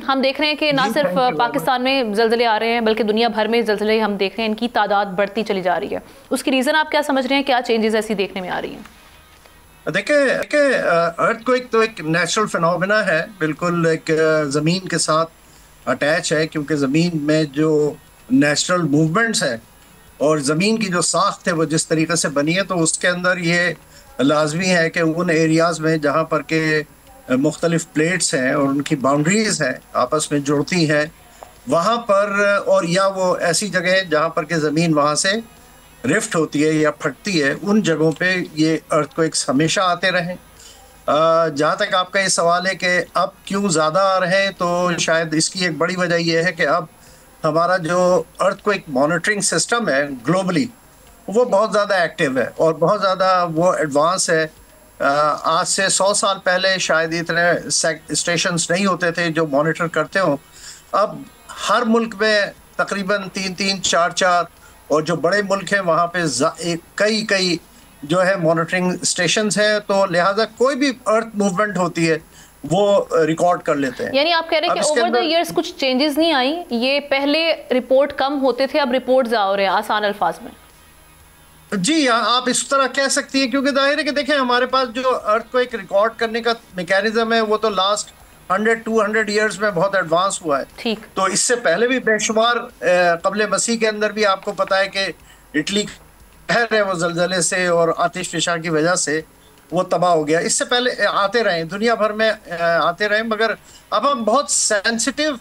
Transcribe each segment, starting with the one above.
हम देख रहे हैं कि ना सिर्फ पाकिस्तान में जल्जले आ रहे हैं बल्कि दुनिया भर में जल्जले हम देख रहे हैं, इनकी तादाद बढ़ती चली जा रही है। उसकी रीज़न आप क्या समझ रहे हैं, क्या चेंजेस ऐसी देखने में आ रही हैं? देखिए अर्थक्वेक तो एक नेचुरल फिनोमेना है, बिल्कुल एक जमीन के साथ अटैच है, क्योंकि जमीन में जो नेचुरल मूवमेंट्स है और जमीन की जो साख्त है वो जिस तरीके से बनी है, तो उसके अंदर ये लाजमी है कि उन एरियाज में जहाँ पर के मुख्तलिफ प्लेट्स हैं और उनकी बाउंड्रीज हैं आपस में जुड़ती हैं, वहाँ पर और या वो ऐसी जगह है जहाँ पर के ज़मीन वहाँ से रिफ्ट होती है या फटती है, उन जगहों पे ये अर्थक्वेक्स हमेशा आते रहे। जहाँ तक आपका ये सवाल है कि अब क्यों ज़्यादा आ रहे हैं, तो शायद इसकी एक बड़ी वजह यह है कि अब हमारा जो अर्थक्वेक मॉनिटरिंग सिस्टम है ग्लोबली, वो बहुत ज़्यादा एक्टिव है और बहुत ज़्यादा वो एडवांस है। आज से 100 साल पहले शायद इतने स्टेशंस नहीं होते थे जो मॉनिटर करते हो। अब हर मुल्क में तकरीबन 3-3, 4-4, और जो बड़े मुल्क हैं वहाँ पे कई कई जो है मॉनिटरिंग स्टेशंस हैं, तो लिहाजा कोई भी अर्थ मूवमेंट होती है वो रिकॉर्ड कर लेते हैं। यानी आप कह रहे हैं कि ओवर द इयर्स कुछ चेंजेस नहीं आई, ये पहले रिपोर्ट कम होते थे, अब रिपोर्ट आ रहे हैं आसान अल्फाज में। जी हाँ, आप इस तरह कह सकती हैं, क्योंकि जाहिर है कि देखें हमारे पास जो अर्थ को एक रिकॉर्ड करने का मैकेनिज्म है वो तो लास्ट 100-200 ईयर्स में बहुत एडवांस हुआ है। ठीक। तो इससे पहले भी बेशुमार कबल मसीह के अंदर भी आपको पता है कि इटली कहर है वो जलजले से और आतिश फिशा की वजह से वो तबाह हो गया। इससे पहले आते रहे, दुनिया भर में आते रहे, मगर अब हम बहुत सेंसिटिव,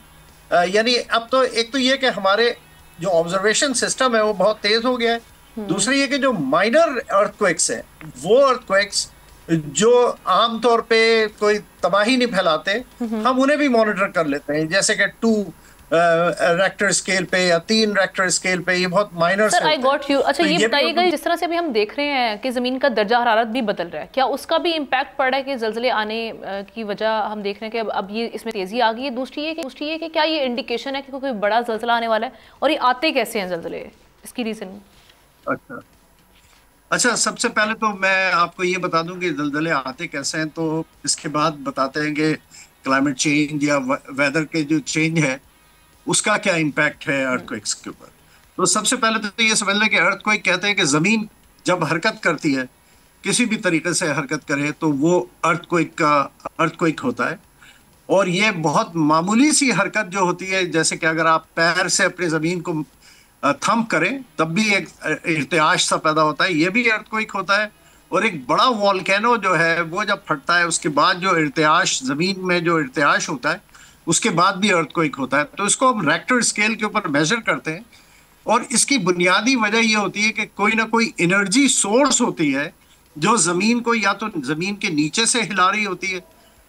यानी अब तो एक तो ये कि हमारे जो ऑब्जर्वेशन सिस्टम है वो बहुत तेज हो गया है। दूसरी ये कि जो माइनर अर्थक्वेक्स हैं, वो अर्थक्वेक्स जो आमतौर पे कोई तबाही नहीं फैलाते, हम उन्हें भी मॉनिटर कर लेते हैं, जैसे कि 2 रेक्टर स्केल पे या 3 रेक्टर स्केल पे, ये बहुत minor. Sir I got you. अच्छा, तो ये बताइएगा, भी जिस तरह से अभी हम देख रहे हैं कि जमीन का दर्जा हरारत भी बदल रहा है, क्या उसका भी इम्पैक्ट पड़ रहा है कि जल्जले आने की वजह हम देख रहे हैं कि अब ये इसमें तेजी आ गई है? दूसरी ये कि क्या ये इंडिकेशन है कि कोई बड़ा जल्जला आने वाला है, और ये आते कैसे हैं जल्जले, इसकी रीजन? अच्छा अच्छा, सबसे पहले तो मैं आपको ये बता दूं कि दलदले आते कैसे हैं, तो इसके बाद बताते हैं कि क्लाइमेट चेंज या वेदर के जो चेंज है उसका क्या इम्पैक्ट है अर्थक्वेक्स के ऊपर। तो सबसे पहले तो ये समझ लें कि अर्थक्वेक कहते हैं कि जमीन जब हरकत करती है, किसी भी तरीके से हरकत करे, तो वो अर्थक्वेक होता है। और ये बहुत मामूली सी हरकत जो होती है, जैसे कि अगर आप पैर से अपनी जमीन को थंप करें तब भी एक इर्तियाश सा पैदा होता है, ये भी अर्थक्वेक होता है। और एक बड़ा वॉल्केनो जो है वो जब फटता है उसके बाद जो इर्तियाश, जमीन में जो इर्तियाश होता है, उसके बाद भी अर्थक्वेक होता है। तो इसको हम रेक्टर स्केल के ऊपर मेजर करते हैं, और इसकी बुनियादी वजह ये होती है कि कोई ना कोई एनर्जी सोर्स होती है जो जमीन को या तो जमीन के नीचे से हिला रही होती है।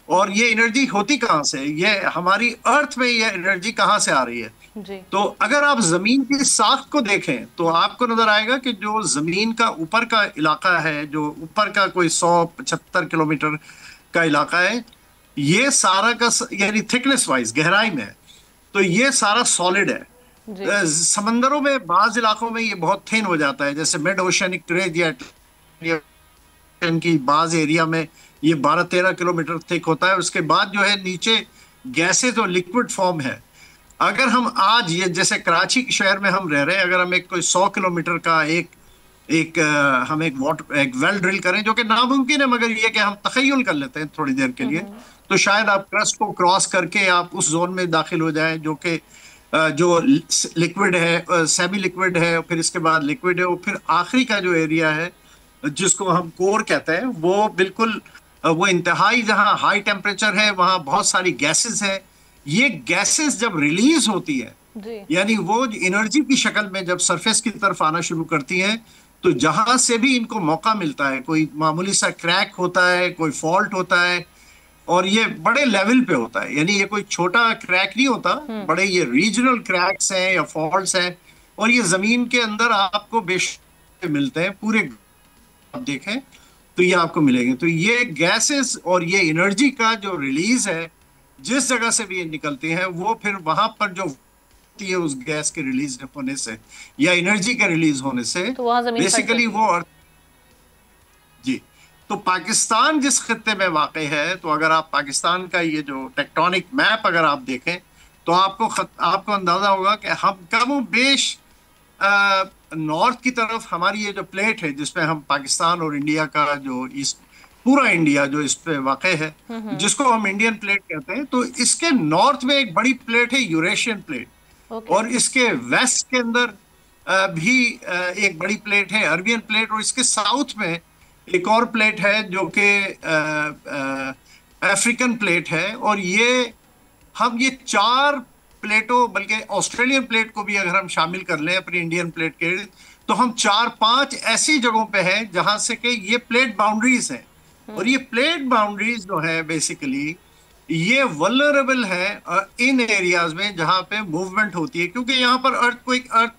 और ये एनर्जी होती कहाँ से, ये हमारी अर्थ में ये एनर्जी कहाँ से आ रही है जी। तो अगर आप जमीन की साख्त को देखें तो आपको नजर आएगा कि जो जमीन का ऊपर का इलाका है, जो ऊपर का कोई 175 किलोमीटर का इलाका है, ये सारा का यानी थिकनेस वाइज गहराई में है, तो ये सारा सॉलिड है। समंदरों में बाज इलाकों में ये बहुत थिन हो जाता है, जैसे मिड ओशनिक ट्रेड या की बाज एरिया में ये 12-13 किलोमीटर थिक होता है। उसके बाद जो है नीचे गैसेज और लिक्विड फॉर्म है। अगर हम आज ये जैसे कराची शहर में हम रह रहे हैं, अगर हम एक कोई 100 किलोमीटर का हम एक वेल ड्रिल करें, जो कि नामुमकिन है, मगर ये कि हम तखय्युल कर लेते हैं थोड़ी देर के लिए, तो शायद आप क्रस्ट को क्रॉस करके आप उस जोन में दाखिल हो जाएं जो कि जो लिक्विड है, सेमी लिक्विड है, फिर इसके बाद लिक्विड है, और फिर आखिरी का जो एरिया है जिसको हम कोर कहते हैं, वो बिल्कुल वो इंतहाई जहां हाई टेम्परेचर है, वहां बहुत सारी गैसेस है। ये गैसेस जब रिलीज होती है, यानी वो एनर्जी की शक्ल में जब सरफेस की तरफ आना शुरू करती हैं, तो जहां से भी इनको मौका मिलता है, कोई मामूली सा क्रैक होता है, कोई फॉल्ट होता है, और ये बड़े लेवल पे होता है, यानी ये कोई छोटा क्रैक नहीं होता, बड़े ये रीजनल क्रैक्स हैं या फॉल्ट्स हैं, और ये जमीन के अंदर आपको बेशक मिलते हैं। पूरे आप देखें तो ये आपको मिलेंगे। तो ये गैसेस और ये एनर्जी का जो रिलीज है, जिस जगह से भी ये निकलती है, वो फिर वहां पर जो है उस गैस के रिलीज होने से या एनर्जी के रिलीज होने से, तो वहां जमीन बेसिकली वो जी तो पाकिस्तान जिस खित्ते में वाक़ है, तो अगर आप पाकिस्तान का ये जो टेक्टोनिक मैप अगर आप देखें तो आपको अंदाजा होगा कि हम कम बेश नॉर्थ की तरफ हमारी ये जो प्लेट है जिसमें हम पाकिस्तान और इंडिया का जो इस पूरा इंडिया जो इस पे वाक़ है, जिसको हम इंडियन प्लेट कहते हैं, तो इसके नॉर्थ में एक बड़ी प्लेट है यूरेशियन प्लेट, और इसके वेस्ट के अंदर भी एक बड़ी प्लेट है अरबियन प्लेट, और इसके साउथ में एक और प्लेट है जो कि अफ्रीकन प्लेट है। और हम ये 4 प्लेटों, बल्कि ऑस्ट्रेलियन प्लेट को भी अगर हम शामिल कर लें अपनी इंडियन प्लेट के, तो हम 4-5 ऐसी जगहों पे हैं जहां से कि ये प्लेट बाउंड्रीज हैं। और ये प्लेट बाउंड्रीज जो है बेसिकली ये वल्नरेबल है इन एरियाज में जहां पे मूवमेंट होती है, क्योंकि यहाँ पर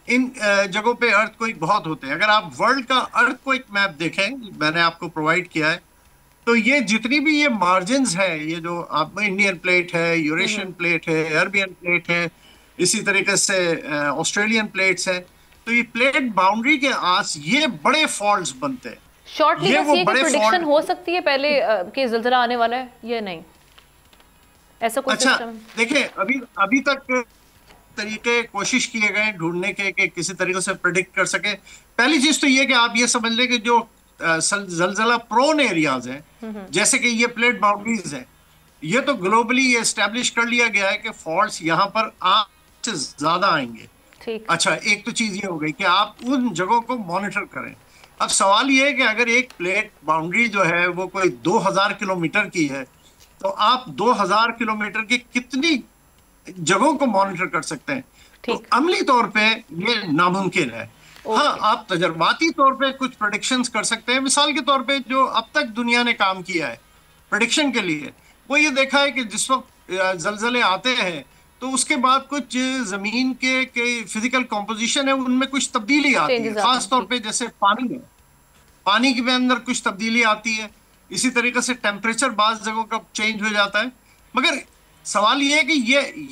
इन जगहों पे अर्थक्वेक बहुत होते हैं। अगर आप वर्ल्ड का अर्थक्वेक मैप देखें, मैंने आपको प्रोवाइड किया है, तो ये जितनी भी ये मार्जिन्स है, ये जो आप इंडियन प्लेट है, यूरेशियन प्लेट है, अरबियन प्लेट है, इसी तरीके से ऑस्ट्रेलियन प्लेट्स हैं, तो ये प्लेट बाउंड्री के आस ये बड़े फॉल्ट्स बनते हैं। शॉर्टली ये प्रेडिक्शन हो सकती है पहले कि ज़लज़ला आने वाला है या नहीं, ऐसा कुछ? अच्छा, देखिए अभी तक तरीके कोशिश किए गए ढूंढने के कि किसी तरीके से प्रेडिक्ट कर सके। पहली चीज तो ये कि आप ये समझ लें कि जो जलजला प्रोन एरियाज हैं, जैसे कि ये प्लेट बाउंड्रीज है, ये तो ग्लोबली ये एस्टेब्लिश कर लिया गया है कि फॉल्ट्स यहाँ पर आज ज्यादा आएंगे। अच्छा, एक तो चीज ये हो गई कि आप उन जगहों को मॉनिटर करें। अब सवाल ये है कि अगर एक प्लेट बाउंड्री जो है वो कोई 2000 किलोमीटर की है, तो आप 2000 किलोमीटर की कितनी जगहों को मॉनिटर कर सकते हैं? तो अमली तौर पे ये नामुमकिन है। हाँ, आप तजर्बाती तौर पे कुछ प्रेडिक्शंस कर सकते हैं। मिसाल के तौर पे जो अब तक दुनिया ने काम किया है प्रेडिक्शन के लिए, वो ये देखा है कि जिस वक्त जलजले आते हैं तो उसके बाद कुछ जमीन के फिजिकल कॉम्पोजिशन है उनमें कुछ तब्दीली आती है, खास तौर पे जैसे पानी के अंदर कुछ तब्दीली आती है। इसी तरीके से टेम्परेचर बाज़ जगहों का चेंज हो जाता है। मगर सवाल ये है कि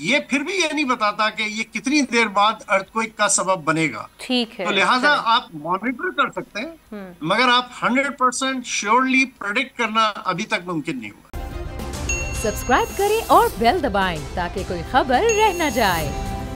ये फिर भी ये नहीं बताता कि ये कितनी देर बाद अर्थक्वेक का सबब बनेगा। ठीक है, तो लिहाजा आप मॉनिटर कर सकते हैं, मगर आप 100% श्योरली प्रेडिक्ट करना अभी तक मुमकिन नहीं हुआ। सब्सक्राइब करें और बेल दबाएं ताकि कोई खबर रह न जाए।